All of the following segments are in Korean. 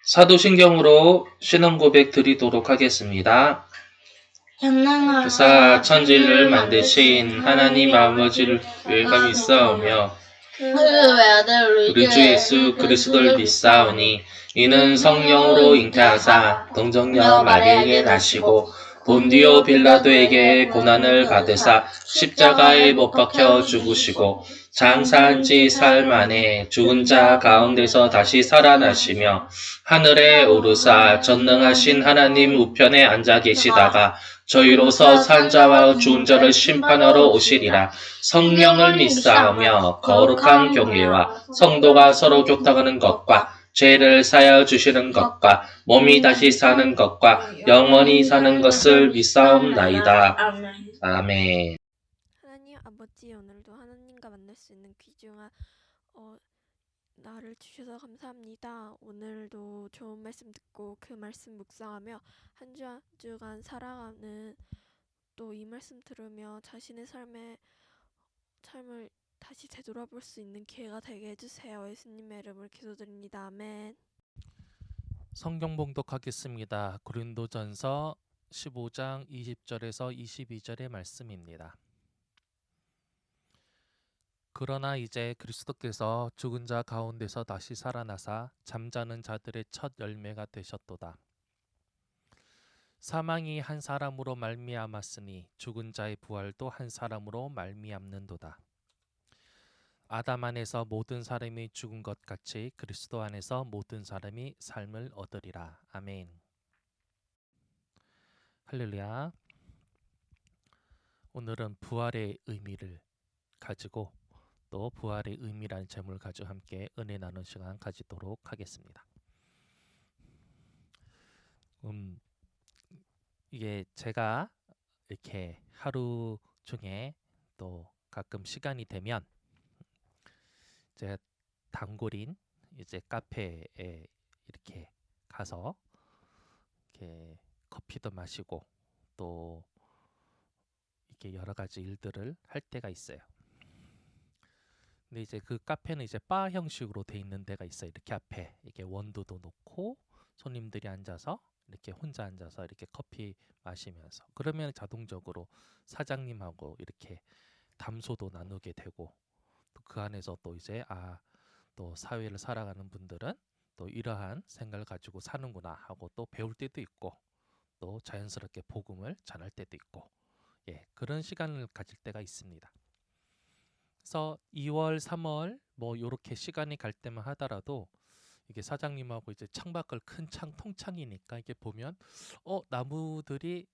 사도신경으로 신앙 고백 드리도록 하겠습니다. 전능하사 천지를 만드신 하나님 아버지를 믿사오며 그 외아들 우리 주 예수 그리스도를 믿사오니 이는 성령으로 잉태하사 동정녀 마리아에게 나시고 본디오 빌라도에게 고난을 받으사 십자가에 못 박혀 죽으시고 장사한 지 사흘 만에 죽은 자 가운데서 다시 살아나시며 하늘에 오르사 전능하신 하나님 우편에 앉아 계시다가 저희로서 산자와 죽은 자를 심판하러 오시리라. 성령을 믿사오며 거룩한 경외와 성도가 서로 교통하는 것과 죄를 사하여 주시는 것과 몸이 다시 사는 것과 영원히 사는 것을 믿사옵나이다. 아멘. 하나님 아버지, 오늘도 하나님과 만날 수 있는 귀중한 날을 주셔서 감사합니다. 오늘도 좋은 말씀 듣고 그 말씀 묵상하며 한 주 한 주간 살아가는, 또 이 말씀 들으며 자신의 삶을 다시 되돌아볼 수 있는 기회가 되게 해주세요. 예수님의 이름을 기도드립니다. 아멘. 성경 봉독하겠습니다. 고린도전서 15장 20절에서 22절의 말씀입니다. 그러나 이제 그리스도께서 죽은 자 가운데서 다시 살아나사 잠자는 자들의 첫 열매가 되셨도다. 사망이 한 사람으로 말미암았으니 죽은 자의 부활도 한 사람으로 말미암는도다. 아담 안에서 모든 사람이 죽은 것 같이 그리스도 안에서 모든 사람이 삶을 얻으리라. 아멘. 할렐루야. 오늘은 부활의 의미를 가지고 또 부활의 의미라는 제목을 가지고 함께 은혜 나누는 시간 가지도록 하겠습니다. 이게 제가 이렇게 하루 중에 또 가끔 시간이 되면 제가 단골인 이제 카페에 이렇게 가서 이렇게 커피도 마시고 또 이렇게 여러 가지 일들을 할 때가 있어요. 근데 이제 그 카페는 이제 바 형식으로 돼 있는 데가 있어요. 이렇게 앞에 이렇게 원두도 놓고 손님들이 앉아서 이렇게 혼자 앉아서 이렇게 커피 마시면서, 그러면 자동적으로 사장님하고 이렇게 담소도 나누게 되고, 또 그 안에서 또 이제 또 사회를 살아가는 분들은 또 이러한 생각을 가지고 사는구나 하고 또 배울 때도 있고, 또 자연스럽게 복음을 전할 때도 있고, 그런 시간을 가질 때가 있습니다. 그래서 2월, 3월 뭐 요렇게 시간이 갈 때만 하더라도 이게 사장님하고 이제 창밖을 큰 통창이니까 이게 보면 나무들이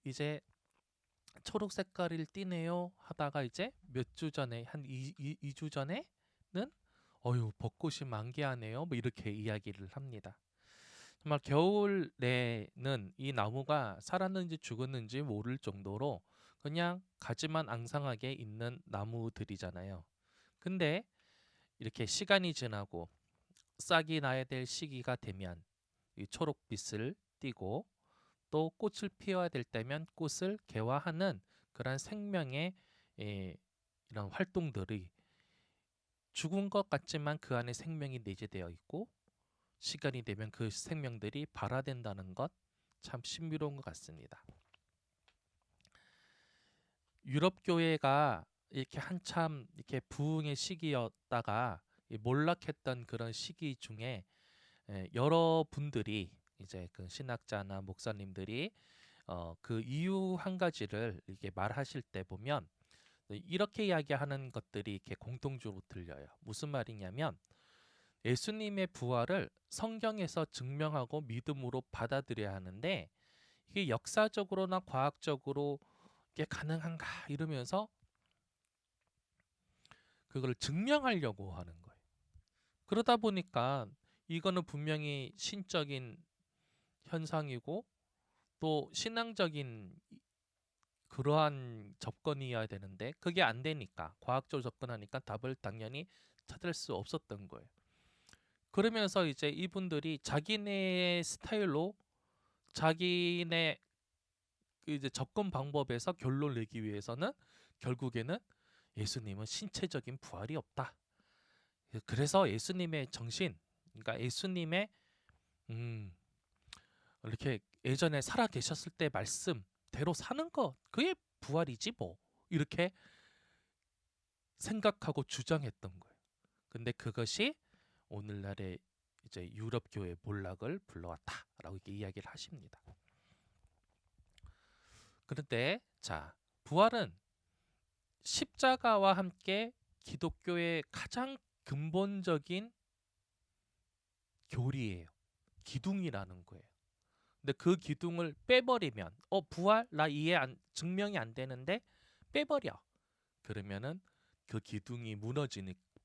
이제 초록 색깔을 띠네요 하다가 이제 몇 주 전에 한 2주 전에는 벚꽃이 만개하네요 뭐 이렇게 이야기를 합니다. 정말 겨울에는 이 나무가 살았는지 죽었는지 모를 정도로 그냥 가지만 앙상하게 있는 나무들이잖아요. 근데 이렇게 시간이 지나고 싹이 나야 될 시기가 되면 이 초록빛을 띠고 또 꽃을 피워야 될 때면 꽃을 개화하는 그런 생명의 이런 활동들이 죽은 것 같지만 그 안에 생명이 내재되어 있고, 시간이 되면 그 생명들이 발화된다는 것, 참 신비로운 것 같습니다. 유럽 교회가 이렇게 한참 이렇게 부흥의 시기였다가 몰락했던 그런 시기 중에 여러 분들이 이제 그 신학자나 목사님들이 그 이유 한 가지를 이렇게 말하실 때 보면 이렇게 이야기하는 것들이 이렇게 공통적으로 들려요. 무슨 말이냐면 예수님의 부활을 성경에서 증명하고 믿음으로 받아들여야 하는데, 이게 역사적으로나 과학적으로 이게 가능한가 이러면서 그걸 증명하려고 하는 거예요. 그러다 보니까 이거는 분명히 신적인 현상이고 또 신앙적인 그러한 접근이어야 되는데 그게 안 되니까, 과학적으로 접근하니까 답을 당연히 찾을 수 없었던 거예요. 그러면서 이제 이분들이 자기네 스타일로 자기네 이제 접근 방법에서 결론을 내기 위해서는 결국에는 예수님은 신체적인 부활이 없다. 그래서 예수님의 정신, 그러니까 예수님의 이렇게 예전에 살아 계셨을 때 말씀대로 사는 것, 그게 부활이지 뭐. 이렇게 생각하고 주장했던 거예요. 근데 그것이 오늘날의 이제 유럽 교회 몰락을 불러왔다라고 이렇게 이야기를 하십니다. 그런데 자, 부활은 십자가와 함께 기독교의 가장 근본적인 교리예요. 기둥이라는 거예요. 근데 그 기둥을 빼버리면 부활 나 증명이 안 되는데 빼버려. 그러면은 그 기둥이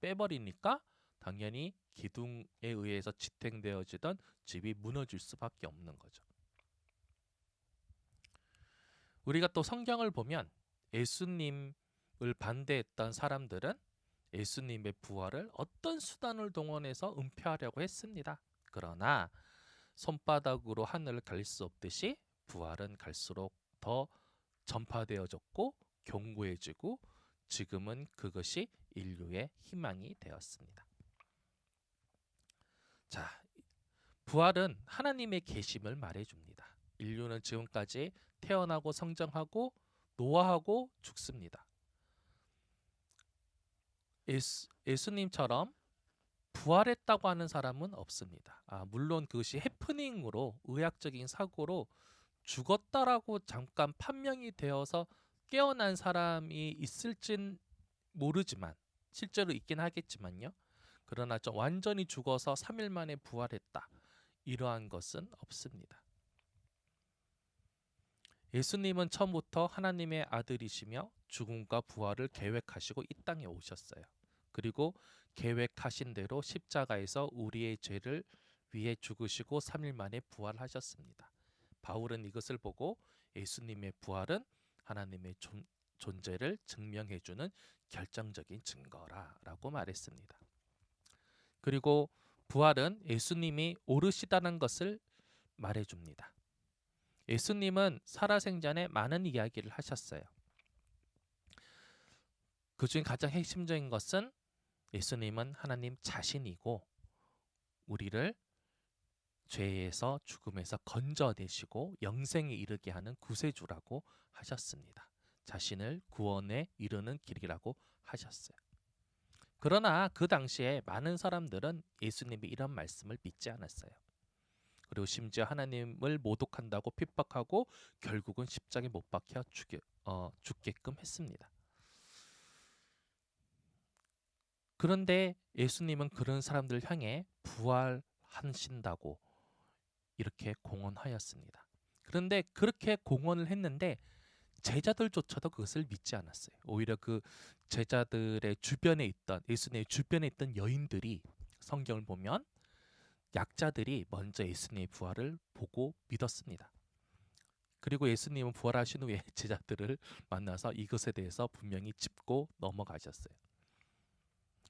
빼버리니까 당연히 기둥에 의해서 지탱되어지던 집이 무너질 수밖에 없는 거죠. 우리가 또 성경을 보면 예수님을 반대했던 사람들은 예수님의 부활을 어떤 수단을 동원해서 은폐하려고 했습니다. 그러나 손바닥으로 하늘을 가릴 수 없듯이 부활은 갈수록 더 전파되어졌고 견고해지고 지금은 그것이 인류의 희망이 되었습니다. 자, 부활은 하나님의 계심을 말해줍니다. 인류는 지금까지 태어나고 성장하고 노화하고 죽습니다. 예수님처럼 부활했다고 하는 사람은 없습니다. 물론 그것이 해프닝으로 의학적인 사고로 죽었다라고 잠깐 판명이 되어서 깨어난 사람이 있을진 모르지만 실제로 있긴 하겠지만요. 그러나 좀 완전히 죽어서 3일 만에 부활했다. 이러한 것은 없습니다. 예수님은 처음부터 하나님의 아들이시며 죽음과 부활을 계획하시고 이 땅에 오셨어요. 그리고 계획하신 대로 십자가에서 우리의 죄를 위해 죽으시고 3일 만에 부활하셨습니다. 바울은 이것을 보고 예수님의 부활은 하나님의 존재를 증명해주는 결정적인 증거라고 말했습니다. 그리고 부활은 예수님이 오르시다는 것을 말해줍니다. 예수님은 살아생전에 많은 이야기를 하셨어요. 그중 가장 핵심적인 것은 예수님은 하나님 자신이고 우리를 죄에서 죽음에서 건져내시고 영생에 이르게 하는 구세주라고 하셨습니다. 자신을 구원에 이르는 길이라고 하셨어요. 그러나 그 당시에 많은 사람들은 예수님이 이런 말씀을 믿지 않았어요. 그리고 심지어 하나님을 모독한다고 핍박하고 결국은 십자가에 못 박혀 죽게끔 했습니다. 그런데 예수님은 그런 사람들을 향해 부활하신다고 이렇게 공언하였습니다. 그런데 그렇게 공언을 했는데 제자들조차도 그것을 믿지 않았어요. 오히려 그 제자들의 주변에 있던 예수님의 주변에 있던 여인들이 성경을 보면 약자들이 먼저 예수님의 부활을 보고 믿었습니다. 그리고 예수님은 부활하신 후에 제자들을 만나서 이것에 대해서 분명히 짚고 넘어가셨어요.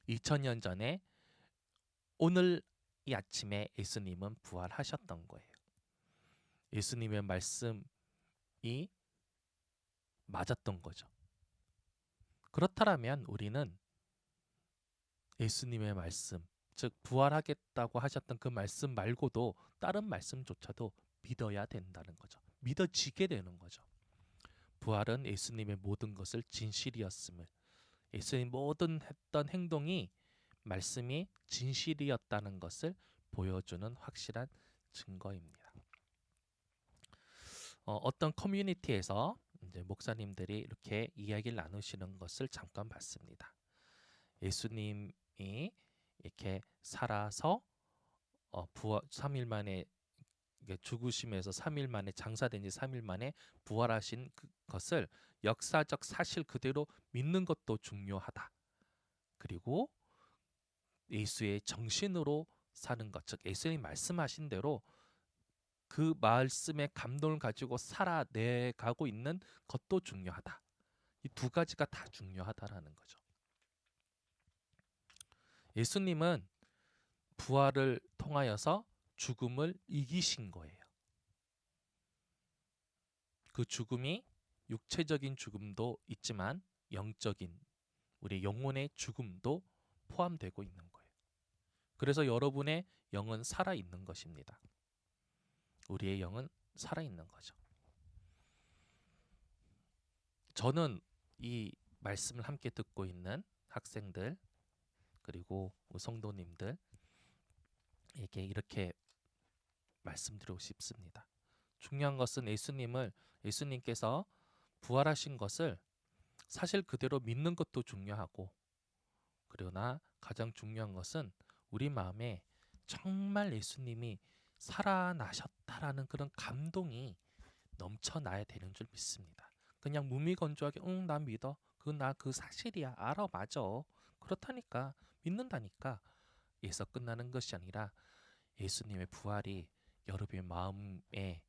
2000년 전에 오늘 이 아침에 예수님은 부활하셨던 거예요. 예수님의 말씀이 맞았던 거죠. 그렇다면 우리는 예수님의 말씀, 즉 부활하겠다고 하셨던 그 말씀 말고도 다른 말씀조차도 믿어야 된다는 거죠. 믿어지게 되는 거죠. 부활은 예수님의 모든 것을 진실이었음을, 예수님 모든 했던 행동이 말씀이 진실이었다는 것을 보여주는 확실한 증거입니다. 어떤 커뮤니티에서 이제 목사님들이 이렇게 이야기를 나누시는 것을 잠깐 봤습니다. 예수님이 이렇게 살아서 3일 만에 죽으심에서 3일 만에 장사된 지 3일 만에 부활하신 것을 역사적 사실 그대로 믿는 것도 중요하다. 그리고 예수의 정신으로 사는 것, 즉 예수님이 말씀하신 대로 그 말씀의 감동을 가지고 살아내가고 있는 것도 중요하다. 이 두 가지가 다 중요하다라는 거죠. 예수님은 부활을 통하여서 죽음을 이기신 거예요. 그 죽음이 육체적인 죽음도 있지만 영적인 우리 영혼의 죽음도 포함되고 있는 거예요. 그래서 여러분의 영은 살아 있는 것입니다. 우리의 영은 살아있는 거죠. 저는 이 말씀을 함께 듣고 있는 학생들 그리고 성도님들에게 이렇게 말씀드리고 싶습니다. 중요한 것은 예수님께서 부활하신 것을 사실 그대로 믿는 것도 중요하고, 그러나 가장 중요한 것은 우리 마음에 정말 예수님이 살아나셨다라는 그런 감동이 넘쳐나야 되는 줄 믿습니다. 그냥 무미건조하게 나 믿어. 나 그 사실이야. 알아. 맞아. 그렇다니까. 믿는다니까. 에서 끝나는 것이 아니라 예수님의 부활이 여러분의 마음에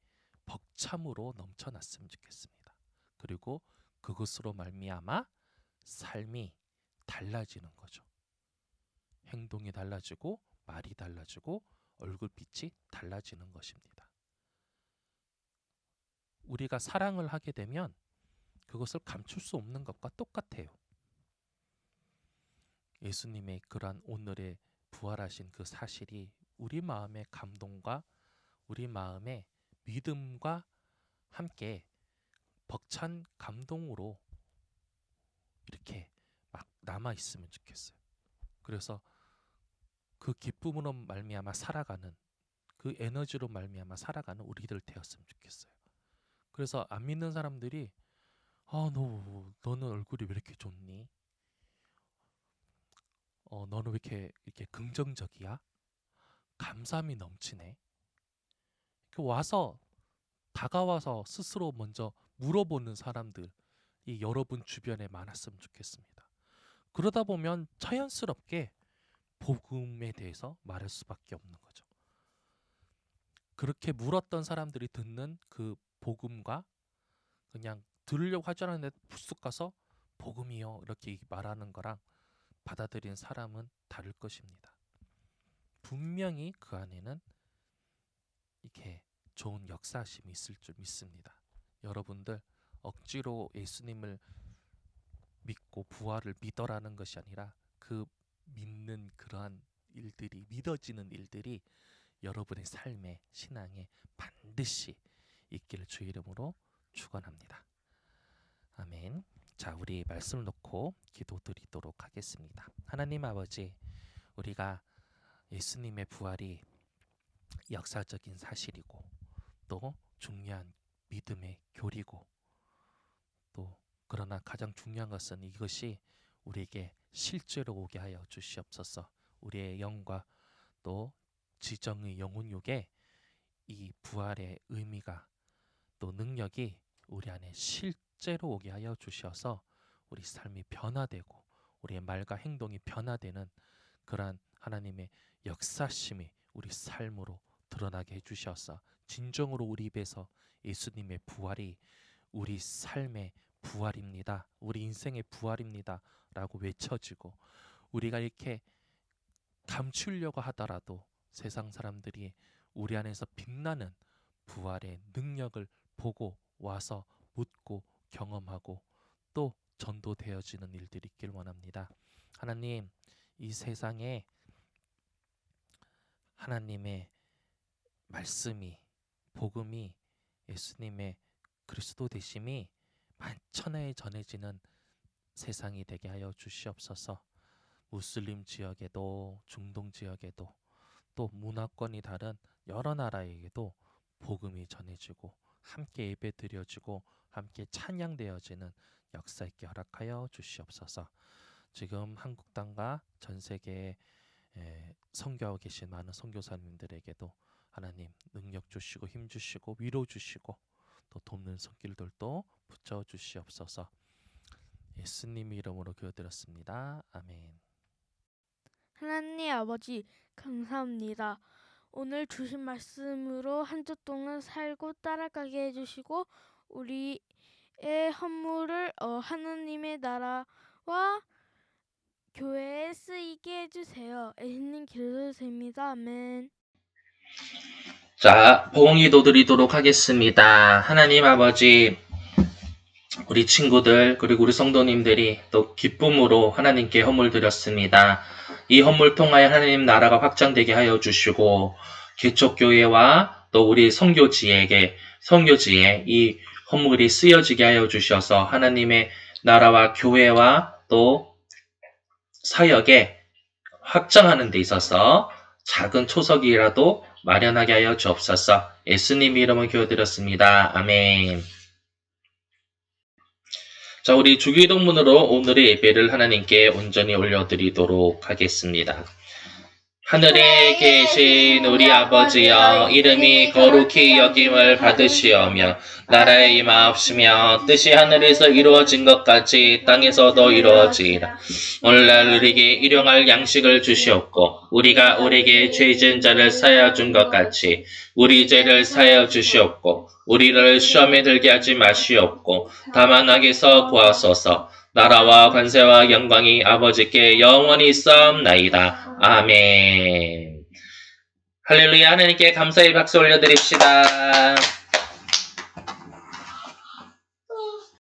벅참으로 넘쳐났으면 좋겠습니다. 그리고 그것으로 말미암아 삶이 달라지는 거죠. 행동이 달라지고 말이 달라지고 얼굴빛이 달라지는 것입니다. 우리가 사랑을 하게 되면 그것을 감출 수 없는 것과 똑같아요. 예수님의 그러한 오늘의 부활하신 그 사실이 우리 마음의 감동과 우리 마음의 믿음과 함께 벅찬 감동으로 이렇게 막 남아 있으면 좋겠어요. 그래서 그 기쁨으로 말미암아 살아가는, 그 에너지로 말미암아 살아가는 우리들 되었으면 좋겠어요. 그래서 안 믿는 사람들이 너는 얼굴이 왜 이렇게 좋니? 너는 왜 이렇게 긍정적이야? 감사함이 넘치네. 다가와서 스스로 먼저 물어보는 사람들이 여러분 주변에 많았으면 좋겠습니다. 그러다 보면 자연스럽게 복음에 대해서 말할 수밖에 없는 거죠. 그렇게 물었던 사람들이 듣는 그 복음과 그냥 들으려고 하지 않았는데 부스 가서 복음이요 이렇게 말하는 거랑 받아들인 사람은 다를 것입니다. 분명히 그 안에는 이렇게 좋은 역사심이 있을 줄 믿습니다. 여러분들 억지로 예수님을 믿고 부활을 믿어라는 것이 아니라 그 믿는 그러한 일들이, 믿어지는 일들이 여러분의 삶의 신앙에 반드시 있기를 주의 이름으로 축원합니다. 아멘. 자, 우리 말씀을 놓고 기도드리도록 하겠습니다. 하나님 아버지, 우리가 예수님의 부활이 역사적인 사실이고 또 중요한 믿음의 교리고, 또 그러나 가장 중요한 것은 이것이 우리에게 실제로 오게 하여 주시옵소서. 우리의 영과 또 지정의 영혼육에 이 부활의 의미가 또 능력이 우리 안에 실제로 오게 하여 주셔서 우리 삶이 변화되고 우리의 말과 행동이 변화되는 그러한 하나님의 역사심이 우리 삶으로 드러나게 해주셔서 진정으로 우리 입에서 예수님의 부활이 우리 삶의 부활입니다. 우리 인생의 부활입니다. 라고 외쳐지고, 우리가 이렇게 감추려고 하더라도 세상 사람들이 우리 안에서 빛나는 부활의 능력을 보고 와서 묻고 경험하고 또 전도되어지는 일들이 있길 원합니다. 하나님, 이 세상에 하나님의 말씀이, 복음이, 예수님의 그리스도 되심이 만천하에 전해지는 세상이 되게 하여 주시옵소서. 무슬림 지역에도 중동 지역에도 또 문화권이 다른 여러 나라에게도 복음이 전해지고 함께 예배 드려지고 함께 찬양되어지는 역사 있게 허락하여 주시옵소서. 지금 한국 땅과 전 세계에 선교하고 계신 많은 선교사님들에게도 하나님 능력 주시고 힘 주시고 위로 주시고 또 돕는 손길들도 붙여 주시옵소서. 예수님 이름으로 기도드렸습니다. 아멘. 하나님 아버지 감사합니다. 오늘 주신 말씀으로 한 주 동안 살고 따라가게 해주시고 우리의 헌물을 하나님의 나라와 교회에 쓰이게 해주세요. 예수님 기도드립니다. 아멘. 자, 봉기도 드리도록 하겠습니다. 하나님 아버지, 우리 친구들 그리고 우리 성도님들이 또 기쁨으로 하나님께 헌물 드렸습니다. 이 헌물 통하여 하나님 나라가 확장되게 하여 주시고 개척교회와 또 우리 선교지에 이 헌물이 쓰여지게 하여 주셔서 하나님의 나라와 교회와 또 사역에 확장하는 데 있어서 작은 초석이라도 마련하게 하여 주옵소서. 예수님 이름을 기도드렸습니다. 아멘. 자, 우리 주기도문으로 오늘의 예배를 하나님께 온전히 올려드리도록 하겠습니다. 하늘에 계신 우리 아버지여, 이름이 거룩히 여김을 받으시오며 나라의 임하옵시며 뜻이 하늘에서 이루어진 것 같이 땅에서도 이루어지이다. 오늘날 우리에게 일용할 양식을 주시옵고 우리가 우리에게 죄 지은 자를 사하여 준 것 같이 우리 죄를 사하여 주시옵고 우리를 시험에 들게 하지 마시옵고 다만 악에서 구하소서. 나라와 관세와 영광이 아버지께 영원히 있사옵나이다. 아멘. 할렐루야. 하나님께 감사의 박수 올려드립시다.